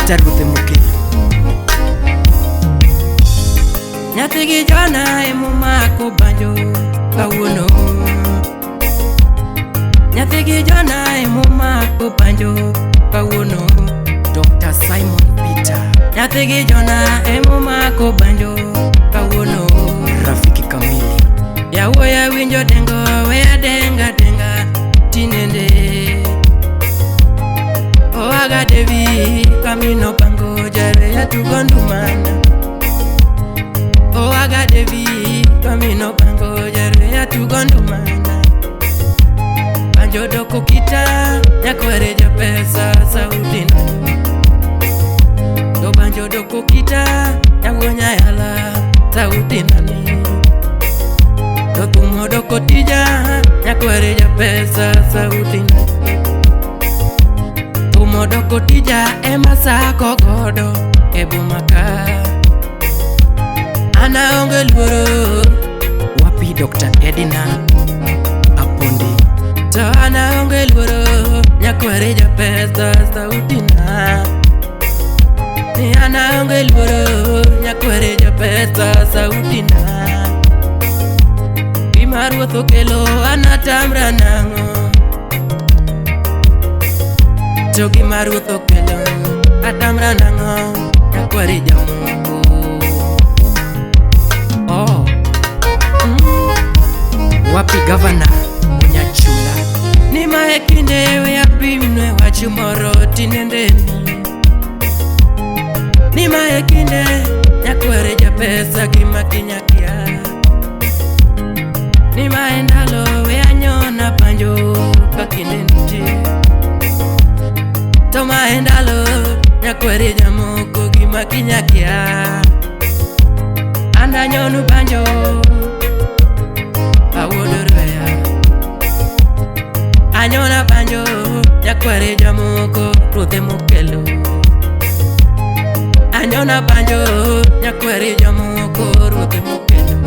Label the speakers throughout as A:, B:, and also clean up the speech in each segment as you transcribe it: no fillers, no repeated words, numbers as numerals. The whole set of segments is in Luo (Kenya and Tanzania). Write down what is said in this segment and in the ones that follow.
A: Peter Ruth Mukil nyathigi jona emomako banjo kawuono nyathigi jona emomako banjo kawuono Dr. Simon Peter nyathigi jona emomako banjo kawuono Rafiki Kamili yawuoya winjo dengo weya denga tinende owaga Devi kamino pango jare ya tugondumana owaga Devi kamino pango jare ya tugondumana banjo doko kita nyakwere ja pesa sauti na do banjo doko kita nyawonya yala sauti nani do tumo doko tija nyakwere ja pesa sauti nani Modoko tija emasako godo ebumaka ana onge luoro wapi Dr. Edina Apondi to ana onge luoro nyakwere ja pesa sautina ni ana onge luoro nyakwere ja pesa sautina imaruotho kelo anatamra nango Jogi Maruth okelo atamra nango nyakwere jamungu wapi Governor Munyachula ni mae kinde we apimnwe wachu moro tinendeni ni mae kinde nyakwere ja pesa gima kinyakia ni mae ndalo we anyona banjo kakinde nitie Toma endalo nyakwere jamoko gima kinyakia anda nyonu banjo awodorweya anyona banjo nyakwere jamoko Ruth Mukelo anyona banjo nyakwere jamoko Ruth Mukelo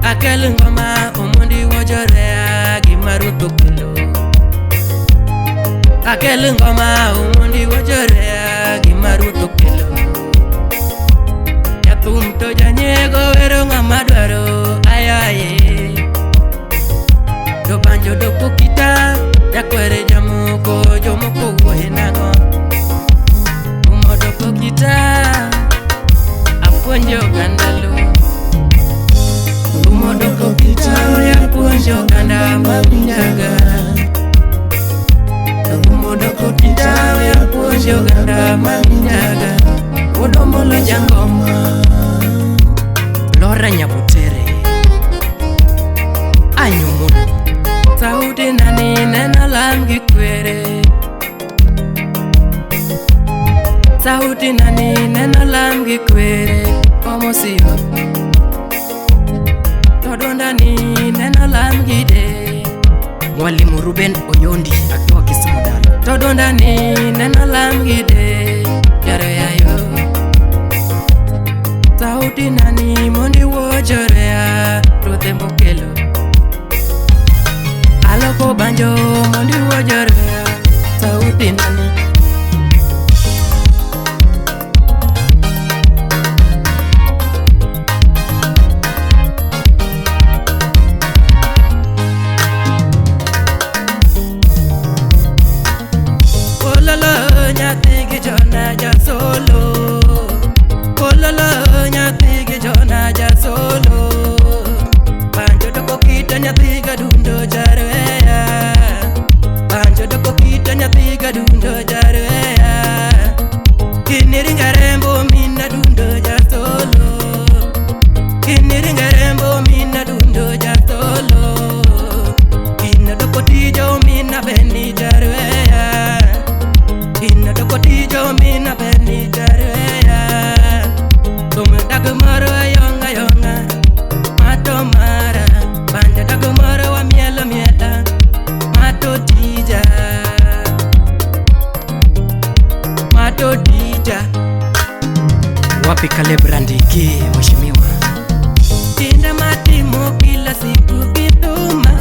A: akel ngoma omondi wojorea gima Ruth okelo Akel ngoma umundi wojorea gima Ruth okelo Yathum to janyego wero ngama dwaro ayaye Do banjo doko kita nyakwere jamoko jomoko wuoye nango Umo doko kita apuonjo gandalo Umo doko kita apuonjo ganda mawinjaga Modoko kita ya puonjo ganda manyaga Udombolo jangoma Lora Nyabutere Anyumudu Sauti nani nena langi kwere Sauti nani nena langi kwere Como siyo Todonda ni nena langi de Mwalimu Ruben Oyondi akiwa Kisumu Dala Todonda ni nena lamgide yare yayo Sauti nani mondi wojorea Ruth Mukelo Aloko banjo mondi wojorea Sauti nani Nyathigi jona ja solo Kololo nyathigi jona ja solo Banjo doko kita nyathiga dundo jarweya Banjo doko kita nyathiga dundo jarweya Kiniringa rembo mina dundo ja solo Kiniringa rembo mina dundo ja solo Kina doko tijo mina beni jarweya Inna doko tijo mina beni jarweya Tume dago maro yonga yonga Mato mara Banja dago maro wa miela miela Mato tija Mato tija Wapi Caleb Randiki mheshimiwa Tinda matimo kila siku kituma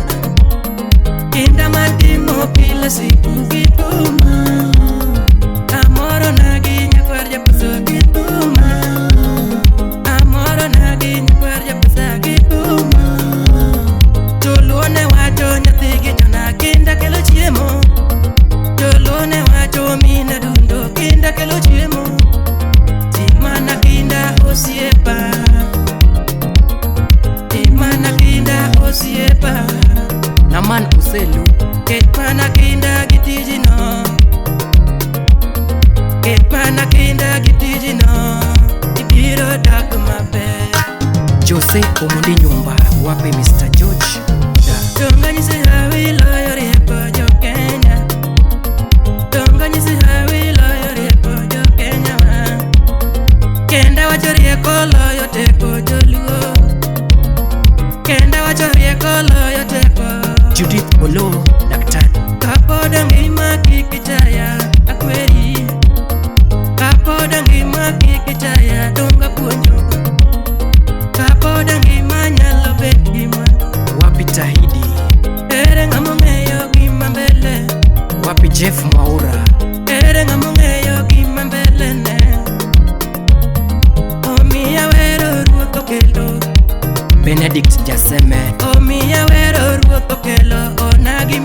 A: Tinda matimo kila siku kituma Kelu. Ket mana kinda gitijino, ket mana kinda gitijino, ibiro dak maber. Jose Omondi Nyumba, wape Mr. George. Donga nyisi hawi loyo rieko jo Kenya, donga nyisi hawi loyo rieko jo Kenya ma. Kenda wacho rieko loyo teko joluo, kenda wacho rieko loyo teko. Judith Olo, daktari. Kapoda ngima kikitaya akweri, kapoda ngima kikitaya donga puonjo, kapoda ngima nyalo bet gima. Wapi Tahidi? Ere ngamo ng'eyo gima mbele. Wapi Jeff Maura? Ere ngamo ng'eyo gima mbele ne. Omiya wero ruoth okelo. Benedict Jaseme. Omiya wero ruoth okelo onagi